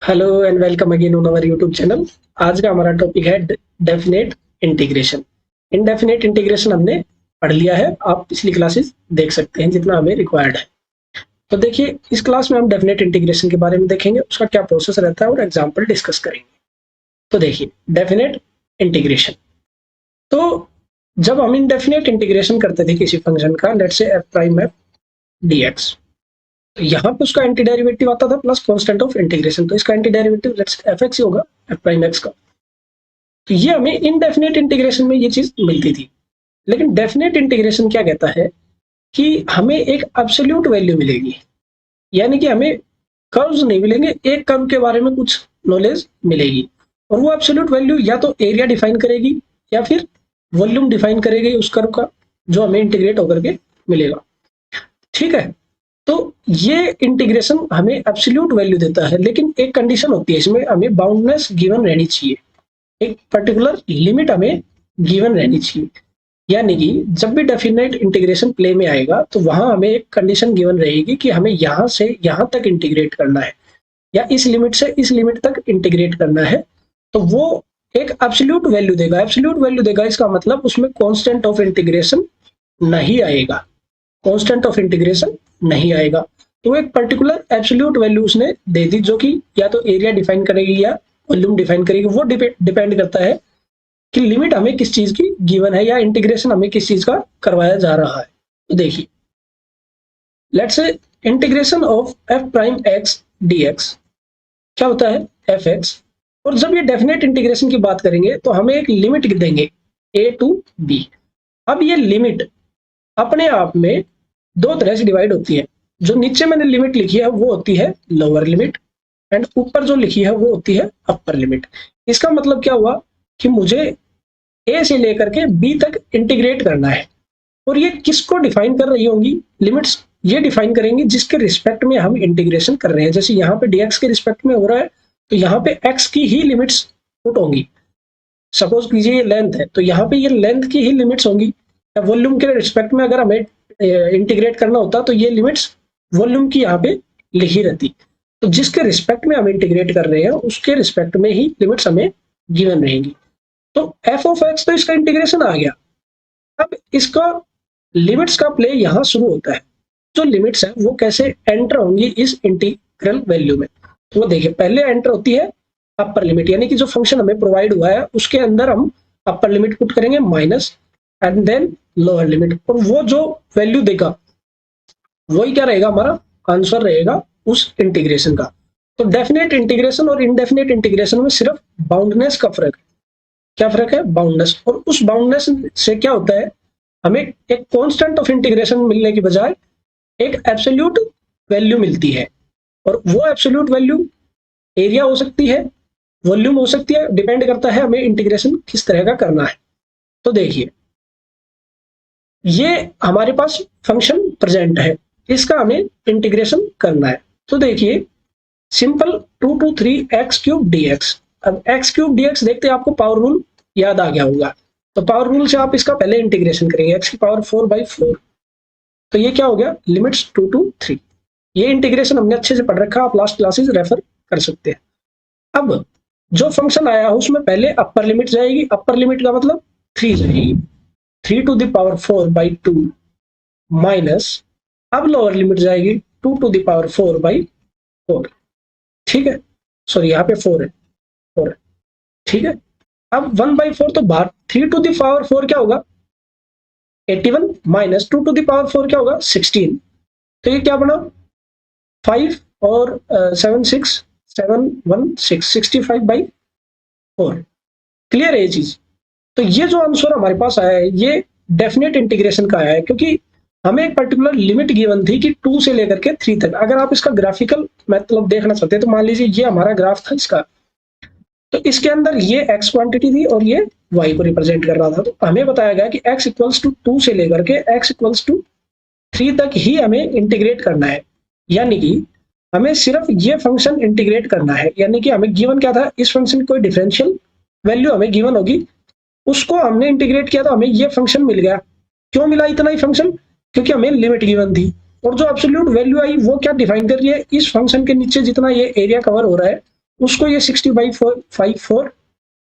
Hello and welcome again on our YouTube channel. आज का हमारा टॉपिक है डेफिनेट इंटीग्रेशन। इनडेफिनेट इंटीग्रेशन हमने पढ़ लिया है, आप पिछली क्लासेस देख सकते हैं जितना हमें रिक्वायर्ड है। तो देखिए, इस क्लास में हम डेफिनेट इंटीग्रेशन के बारे में देखेंगे, उसका क्या प्रोसेस रहता है और एग्जाम्पल डिस्कस करेंगे। तो देखिए, डेफिनेट इंटीग्रेशन। तो जब हम इनडेफिनेट इंटीग्रेशन करते थे किसी फंक्शन का, let's say F prime F D x, तो यहाँ पे उसका एंटी डेरिवेटिव आता था प्लस कांस्टेंट ऑफ इंटीग्रेशन। तो इसका anti derivative let's F X ही होगा, एफ प्राइम एक्स का। तो ये हमें इनडेफिनेट इंटीग्रेशन में ये चीज मिलती थी। लेकिन डेफिनेट इंटीग्रेशन क्या कहता है कि हमें एक एब्सोल्यूट वैल्यू मिलेगी, यानी कि हमें कर्व्स नहीं मिलेंगे, एक कर्व के बारे में कुछ नॉलेज मिलेगी। और वो एब्सोल्यूट वैल्यू या तो एरिया डिफाइन करेगी या फिर वॉल्यूम डिफाइन करेगी उस कर्व का, जो हमें इंटीग्रेट होकर के मिलेगा। ठीक है, तो ये इंटीग्रेशन हमें एब्सोल्यूट वैल्यू देता है, लेकिन एक कंडीशन होती है इसमें, हमें बाउंडनेस गिवन रहनी चाहिए, एक पर्टिकुलर लिमिट हमें गिवन रहनी चाहिए। यानी कि जब भी डेफिनेट इंटीग्रेशन प्ले में आएगा तो वहां हमें एक कंडीशन गिवन रहेगी कि हमें यहां से यहां तक इंटीग्रेट करना है या इस लिमिट से इस लिमिट तक इंटीग्रेट करना है। तो वो एक एब्सोल्यूट वैल्यू देगा। एब्सोल्यूट वैल्यू देगा इसका मतलब उसमें कांस्टेंट ऑफ इंटीग्रेशन नहीं आएगा, कांस्टेंट ऑफ इंटीग्रेशन नहीं आएगा। तो एक पर्टिकुलर एब्सोल्यूट वैल्यू उसने दे दी, जो कि या तो एरिया डिफाइन करेगी या वॉल्यूम डिफाइन करेगी। वो डिपेंड करता है कि लिमिट हमें किस चीज की गिवन है या इंटीग्रेशन हमें किस चीज का करवाया जा रहा है। तो देखिए, let's say integration of F prime x D x क्या होता है, एफ एक्स। और जब ये डेफिनेट इंटीग्रेशन की बात करेंगे तो हमें एक लिमिट देंगे ए टू बी। अब ये लिमिट अपने आप में दो तरह से डिवाइड होती है। जो नीचे मैंने लिमिट लिखी है वो होती है लोअर लिमिट, एंड ऊपर जो लिखी है वो होती है अपर लिमिट। इसका मतलब क्या हुआ कि मुझे ए से लेकर के बी तक इंटीग्रेट करना है, और ये किसको डिफाइन कर रही होंगी, लिमिट्स ये डिफाइन करेंगी जिसके रिस्पेक्ट में हम इंटीग्रेशन कर रहे हैं। जैसे यहाँ पे डीएक्स के रिस्पेक्ट में हो रहा है तो यहाँ पे एक्स की ही लिमिट्स पुट होंगी। सपोज कीजिए ये लेंथ है तो यहाँ पे ये लेंथ की ही लिमिट्स होंगी। या वॉल्यूम के रिस्पेक्ट में अगर हमें इंटीग्रेट करना होता तो ये लिमिट्स वॉल्यूम की यहाँ पे लिखी रहती। तो जिसके रिस्पेक्ट में हम इंटीग्रेट कर रहे हैं उसके रिस्पेक्ट में ही लिमिट्स हमें गिवन रहेंगी। तो एफ ऑफ एक्स तो इसका इंटीग्रेशन आ गया। अब इसका लिमिट्स का प्ले यहाँ शुरू होता है। जो लिमिट्स है वो कैसे एंटर होंगी इस इंटीग्रल वैल्यू में। तो वो देखिए, पहले एंटर होती है अपर लिमिट, यानी कि जो फंक्शन हमें प्रोवाइड हुआ है उसके अंदर हम अपर लिमिट पुट करेंगे minus and then lower limit, और वो जो वैल्यू देगा वही क्या रहेगा, हमारा आंसर रहेगा उस इंटीग्रेशन का। तो डेफिनेट इंटीग्रेशन और इनडेफिनेट इंटीग्रेशन में सिर्फ बाउंडनेस का फर्क है। क्या फर्क है, बाउंडनेस। और उस बाउंडनेस से क्या होता है, हमें एक कांस्टेंट ऑफ इंटीग्रेशन मिलने की बजाय एक एब्सोल्यूट वैल्यू मिलती है। और वो एब्सोल्यूट वैल्यू एरिया हो सकती है, वॉल्यूम हो सकती है, डिपेंड करता है हमें इंटीग्रेशन किस तरह का करना है। तो देखिए, ये हमारे पास फंक्शन प्रेजेंट है, इसका हमें इंटीग्रेशन करना है। तो देखिए, simple 2 to 3 x cube D x. अब एक्स क्यूब डी एक्स देखते हैं, आपको पावर रूल याद आ गया होगा। तो पावर रूल से आप इसका पहले इंटीग्रेशन करेंगे, एक्स की पावर 4/4। तो ये क्या हो गया, लिमिट्स 2 to 3। ये इंटीग्रेशन हमने अच्छे से पढ़ रखा, आप लास्ट क्लासेस रेफर कर सकते हैं। अब जो फंक्शन आया उसमें पहले अपर लिमिट जाएगी, अपर लिमिट का मतलब 3 जाएगी, 3 to the power 4/2 माइनस, अब लोअर लिमिट जाएगी 2 to the power 4/4। ठीक है, सॉरी यहाँ पे 4 है, 4 है। ठीक है, अब 1/4 तो बाहर, 3 to the power 4 क्या होगा, 81 माइनस 2 to the power 4 क्या होगा, 16। तो ये क्या बना, 5 और 7 6 7 1 6 65/4। क्लियर है ये चीज। तो ये जो आंसर हमारे पास आया है ये डेफिनेट इंटीग्रेशन का आया है, क्योंकि हमें एक पर्टिकुलर लिमिट गिवन थी कि 2 से लेकर के 3 तक। अगर आप इसका ग्राफिकल मतलब देखना चाहते हैं तो मान लीजिए ये हमारा ग्राफ था इसका, तो इसके अंदर ये x क्वांटिटी थी और ये y को रिप्रेजेंट कर रहा था। तो हमें बताया गया कि x इक्वल्स टू 2 से लेकर के x इक्वल्स टू 3 तक ही हमें इंटीग्रेट करना है। यानी कि हमें सिर्फ ये फंक्शन इंटीग्रेट करना है, यानी कि हमें गिवन क्या था, इस फंक्शन की कोई डिफरेंशियल वैल्यू हमें गिवन होगी, उसको हमने इंटीग्रेट किया तो हमें ये फंक्शन मिल गया। क्यों मिला इतना ही फंक्शन, क्योंकि हमें लिमिट गिवन थी। और जो एब्सोल्यूट वैल्यू आई वो क्या डिफाइन कर रही है, इस फंक्शन के नीचे जितना ये एरिया कवर हो रहा है उसको ये 60/4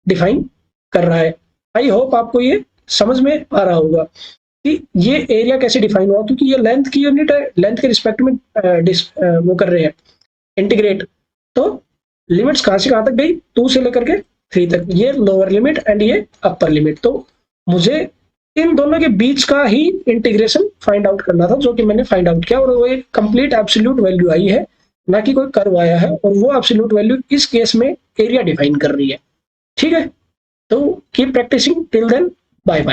डिफाइन कर रहा है। आई होप आपको ये समझ में आ रहा होगा कि ये एरिया कैसे डिफाइन हुआ, क्योंकि ये लेंथ की यूनिट है, लेंथ के रिस्पेक्ट में वो कर रहे हैं इंटीग्रेट। तो लिमिट्स कहां से कहां तक गई, 2 से लेकर के 3 तक, ये लोअर लिमिट एंड ये अपर लिमिट। तो मुझे इन दोनों के बीच का ही इंटीग्रेशन फाइंड आउट करना था, जो कि मैंने फाइंड आउट किया, और वो एक कंप्लीट एब्सोल्यूट वैल्यू आई है, ना कि कोई कर्व आया है, और वो एब्सोल्यूट वैल्यू इस केस में एरिया डिफाइन कर रही है। ठीक है, तो keep practising, till then bye bye.